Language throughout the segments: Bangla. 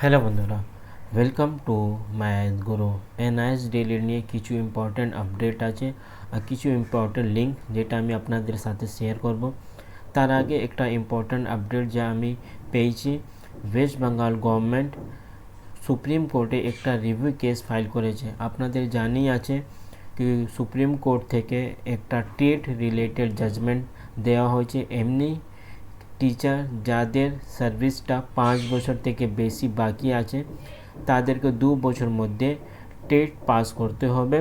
হ্যালো বন্ধুরা, welcome to math Guru. NIS ডেইলির নিয়ে কিছু ইম্পর্ট্যান্ট আপডেট আছে আর কিছু ইম্পর্ট্যান্ট লিঙ্ক যেটা আমি আপনাদের সাথে শেয়ার করব। তার আগে একটা ইম্পর্ট্যান্ট আপডেট যা আমি পেয়েছি, ওয়েস্ট বেঙ্গল গভর্নমেন্ট সুপ্রিম কোর্টে একটা রিভিউ কেস ফাইল করেছে। আপনাদের জানিয়ে আছে কি সুপ্রিম কোর্ট থেকে একটা টেট রিলেটেড জাজমেন্ট দেওয়া হয়েছে। এমনি টিচার যাদের সার্ভিসটা 5 বছর থেকে বেশি বাকি আছে তাদেরকে 2 বছর মধ্যে টেট পাস করতে হবে।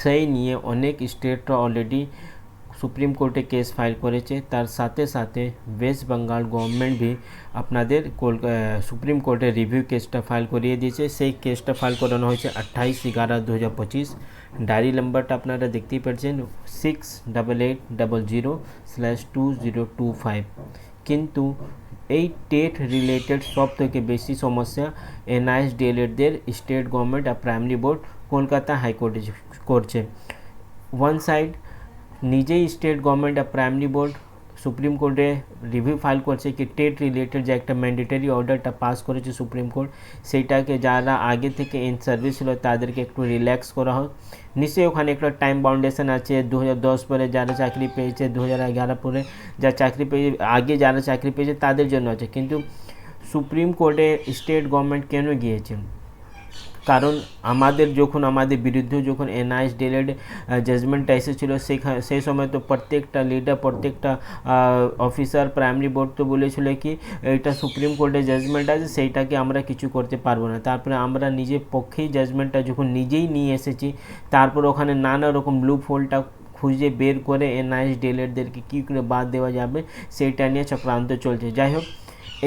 সেই নিয়ে অনেক স্টেটরা অলরেডি সুপ্রিম কোর্টে কেস ফাইল করেছে। তার সাথে সাথে ওয়েস্ট বেঙ্গল গভর্নমেন্ট भी আপনাদের সুপ্রিম কোর্টে রিভিউ কেসটা ফাইল করিয়ে দিয়েছে। সেই কেসটা ফাইল করানো হয়েছে 28/11/2025। ডায়েরি নাম্বারটা আপনারা দেখতেই পাচ্ছেন 6880/2025। কিন্তু এই টেট রিলেটেড সব থেকে বেশি সমস্যা এনআইএস ডিএলএডদের স্টেট গভর্নমেন্ট আর প্রাইমারি বোর্ড কলকাতা হাইকোর্টে করছে। ওয়ান সাইড নিজেই স্টেট গভর্নমেন্ট আর প্রাইমারি বোর্ড সুপ্রিম কোর্টে রিভিউ ফাইল করছে কি টেট রিলেটেড যে একটা ম্যান্ডেটরি অর্ডারটা পাস করেছে সুপ্রিম কোর্ট, সেইটাকে যারা আগে থেকে ইন সার্ভিস ছিল তাদেরকে একটু রিল্যাক্স করা হোক। নিশ্চয়ই ওখানে একটা টাইম বাউন্ডেশন আছে। 2010 পরে যারা চাকরি পেয়েছে, 2011 পরে যা চাকরি পেয়েছে, আগে যারা চাকরি পেয়েছে তাদের জন্য আছে। কিন্তু সুপ্রিম কোর্টে স্টেট গভর্নমেন্ট কেন গিয়েছে? কারণ আমাদের বিরুদ্ধে যখন এনআইএস ডিএলএড জাজমেন্টটা এসেছিলো সেই সময় তো প্রত্যেকটা লিডার, প্রত্যেকটা অফিসার, প্রাইমারি বোর্ড তো বলেছিল কি এটা সুপ্রিম কোর্টের জাজমেন্ট আছে, সেইটাকে আমরা কিছু করতে পারবো না। তারপরে আমরা নিজের পক্ষেই জাজমেন্টটা যখন নিজেই নিয়ে এসেছি, তারপর ওখানে নানা রকম লুপ হোলটা খুঁজে বের করে এনআইএস ডিএলএডদেরকে কী করে বাদ দেওয়া যাবে সেইটা নিয়ে চক্রান্ত চলছে। যাই হোক,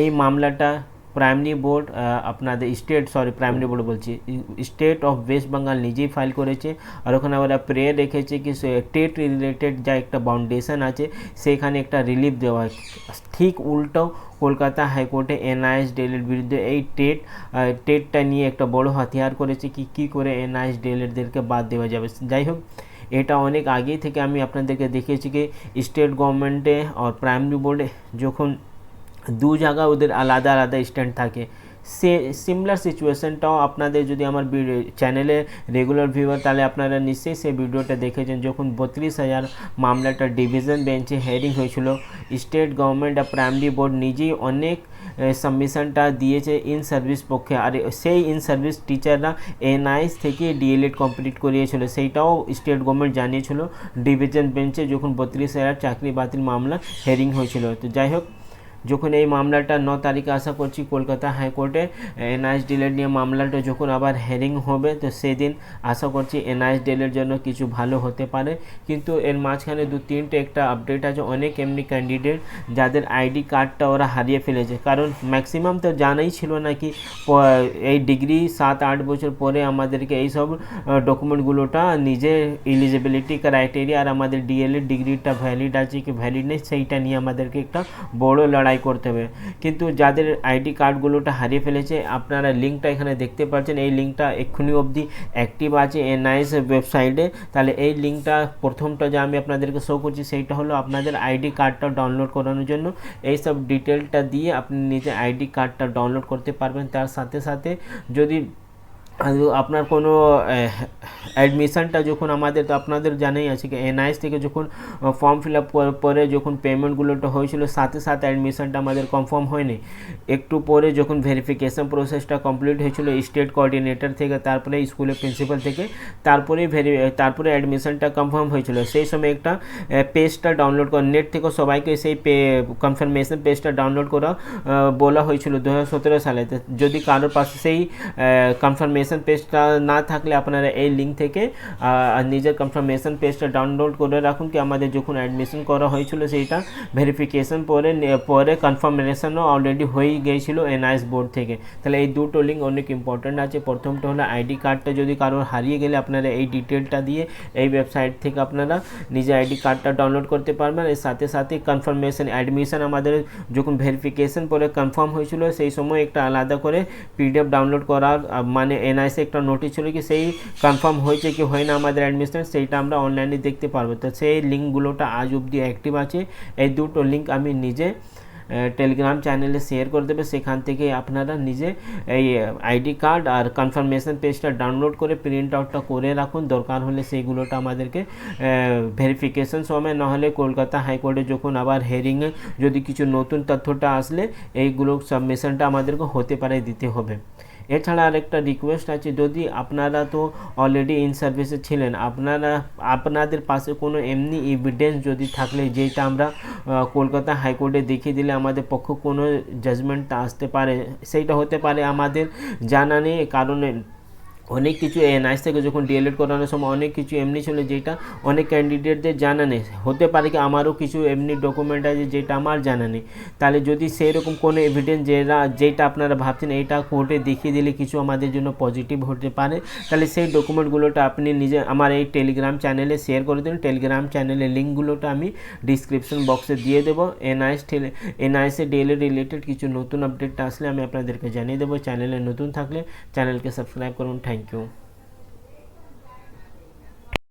এই মামলাটা প্রাইমারি বোর্ড আপনাদের প্রাইমারি বোর্ড বলছি, স্টেট অফ ওয়েস্ট বেঙ্গল নিজেই ফাইল করেছে। আর ওখানে ওরা প্রেয়ার রেখেছে কি টেট রিলেটেড যা একটা বাউন্ডেশন আছে সেখানে একটা রিলিফ দেওয়া হয়। ঠিক উল্টো কলকাতা হাইকোর্টে এনআইএস ডিএলএড বিরুদ্ধে এই টেটটা নিয়ে একটা বড় হাতিয়ার করেছে কি কী করে এনআইএস ডিএলএডদেরকে বাদ দেওয়া যাবে। যাই হোক, এটা অনেক আগেই থেকে আমি আপনাদেরকে দেখিয়েছি কি স্টেট গভর্নমেন্টে আর প্রাইমারি বোর্ডে যখন দু জায়গা ওদের আলাদা আলাদা স্ট্যান্ড থাকে, সে সিমিলার সিচুয়েশনটাও আপনাদের যদি আমার চ্যানেলে রেগুলার ভিউয়ার তাহলে আপনারা নিশ্চয়ই সেই ভিডিওটা দেখেছেন। যখন 32,000 মামলাটা ডিভিশন বেঞ্চে হেয়ারিং হয়েছিল, স্টেট গভর্নমেন্ট আর প্রাইমারি বোর্ড নিজেই অনেক সাবমিশনটা দিয়েছে ইন সার্ভিস পক্ষে। আর সেই ইন সার্ভিস টিচাররা এনআইএস থেকে ডিএলএড কমপ্লিট করিয়েছিল, সেইটাও স্টেট গভর্নমেন্ট জানিয়েছিল ডিভিশন বেঞ্চে যখন 32,000 চাকরি বাতিল মামলা হেয়ারিং হয়েছিল। তো যাই হোক, যখন এই মামলাটা 9 তারিখে আশা করছি কলকাতা হাইকোর্টে এনআইএস ডিএলএড নিয়ে মামলাটা যখন আবার হেয়ারিং হবে, তো সেদিন আশা করছি এনআইএস ডিএলএড জন্য কিছু ভালো হতে পারে। কিন্তু এর মাঝখানে 2-3টে একটা আপডেট আছে। অনেক এমনি ক্যান্ডিডেট যাদের আইডি কার্ডটা ওরা হারিয়ে ফেলেছে, কারণ ম্যাক্সিমাম তো জানাই ছিল না কি এই ডিগ্রি 7-8 বছর পরে আমাদেরকে এইসব ডকুমেন্টগুলোটা নিজের এলিজিবিলিটি ক্রাইটেরিয়া আর আমাদের ডিএলএড ডিগ্রিটা ভ্যালিড আছে কি ভ্যালিড নেই সেইটা নিয়ে আমাদেরকে একটা বড় লড়াই করতে হবে। কিন্তু যাদের আইডি কার্ডগুলোটা হারিয়ে ফেলেছে, আপনারা লিঙ্কটা এখানে দেখতে পাচ্ছেন, এই লিঙ্কটা এক্ষুনি অবধি অ্যাক্টিভ আছে এনআইএস ওয়েবসাইটে। তাহলে এই লিঙ্কটা প্রথমটা যা আমি আপনাদেরকে শো করছি সেইটা হলো আপনাদের আইডি কার্ডটা ডাউনলোড করানোর জন্য। এই সব ডিটেলটা দিয়ে আপনি নিজে আইডি কার্ডটা ডাউনলোড করতে পারবেন। তার সাথে সাথে যদি আপনার কোনো অ্যাডমিশনটা যখন আমাদের তো আপনাদের জানাই আছে কি এনআইএস থেকে যখন ফর্ম ফিল আপ পরে যখন পেমেন্টগুলোটা হয়েছিল, সাথে সাথে অ্যাডমিশনটা আমাদের কনফার্ম হয়নি। একটু পরে যখন ভেরিফিকেশন প্রসেসটা কমপ্লিট হয়েছিল স্টেট কোঅর্ডিনেটর থেকে, তারপরে স্কুলের প্রিন্সিপাল থেকে, তারপরে অ্যাডমিশনটা কনফার্ম হয়েছিল। সেই সময় একটা পেজটা ডাউনলোড করা, নেট থেকে সবাইকে সেই কনফার্মেশন পেজটা ডাউনলোড করা বলা হয়েছিল 2017 সালে। যদি কারোর পাশে সেই কনফার্মেশন পেজটা না থাকলে আপনারা এই লিঙ্ক থেকে নিজের কনফার্মেশন পেজটা ডাউনলোড করে রাখুন কি আমাদের যখন অ্যাডমিশন করা হয়েছিল সেইটা ভেরিফিকেশন পরে কনফার্মেশনও অলরেডি হয়ে গিয়েছিল এনআইএস বোর্ড থেকে। তাহলে এই দুটো লিঙ্ক অনেক ইম্পর্ট্যান্ট আছে। প্রথমটা হলো আইডি কার্ডটা যদি কারোর হারিয়ে গেলে আপনারা এই ডিটেলটা দিয়ে এই ওয়েবসাইট থেকে আপনারা নিজের আইডি কার্ডটা ডাউনলোড করতে পারবেন। এর সাথে সাথে কনফার্মেশন অ্যাডমিশন আমাদের যখন ভেরিফিকেশন পরে কনফার্ম হয়েছিল সেই সময় একটা আলাদা করে পিডিএফ ডাউনলোড করার মানে এনআইএসে একটা নোটিশ ছিল কি সেই কনফার্ম হয়েছে কি হয় না আমাদের অ্যাডমিশন, সেইটা আমরা অনলাইনে দেখতে পারবো। তো সেই লিঙ্কগুলোটা আজ অবধি অ্যাক্টিভ আছে। এই দুটো লিঙ্ক আমি নিজে টেলিগ্রাম চ্যানেলে শেয়ার করে দেবে, সেখান থেকে আপনারা নিজে এই আইডি কার্ড আর কনফার্মেশন পেজটা ডাউনলোড করে প্রিন্ট আউটটা করে রাখুন। দরকার হলে সেইগুলোটা আমাদেরকে ভেরিফিকেশন সময় নাহলে কলকাতা হাইকোর্টে যখন আবার হেয়ারিংয়ে যদি কিছু নতুন তথ্যটা আসলে এইগুলো সাবমিশনটা আমাদেরকে হতে পারে দিতে হবে। এছাড়া আরেকটা রিকোয়েস্ট আছে, যদি আপনারা তো অলরেডি ইন সার্ভিসে ছিলেন, আপনাদের পাশে কোনো এমনি এভিডেন্স যদি থাকলে যেটা আমরা কলকাতা হাইকোর্টে দেখিয়ে দিলে আমাদের পক্ষে কোনো জাজমেন্টটা আসতে পারে, সেইটা হতে পারে আমাদের জানা নেই। কারণে অনেক কিছু এনআইএস থেকে যখন ডিএলএড করানোর সময় অনেক কিছু এমনি ছিল যেটা অনেক ক্যান্ডিডেটদের জানা নেই, হতে পারে কি আমারও কিছু এমনি ডকুমেন্ট আছে যেটা আমার জানা নেই। তাহলে যদি সেই রকম কোনো এভিডেন্স যেটা আপনারা ভাবছেন এইটা কোর্টে দেখিয়ে দিলে কিছু আমাদের জন্য পজিটিভ হতে পারে, তাহলে সেই ডকুমেন্টগুলোটা আপনি নিজে আমার এই টেলিগ্রাম চ্যানেলে শেয়ার করে দিন। টেলিগ্রাম চ্যানেলের লিঙ্কগুলোটা আমি ডিসক্রিপশন বক্সে দিয়ে দেবো। এনআইএসে ডিএলএড রিলেটেড কিছু নতুন আপডেটটা আসলে আমি আপনাদেরকে জানিয়ে দেবো। চ্যানেলে নতুন থাকলে চ্যানেলকে সাবস্ক্রাইব করুন। Thank you.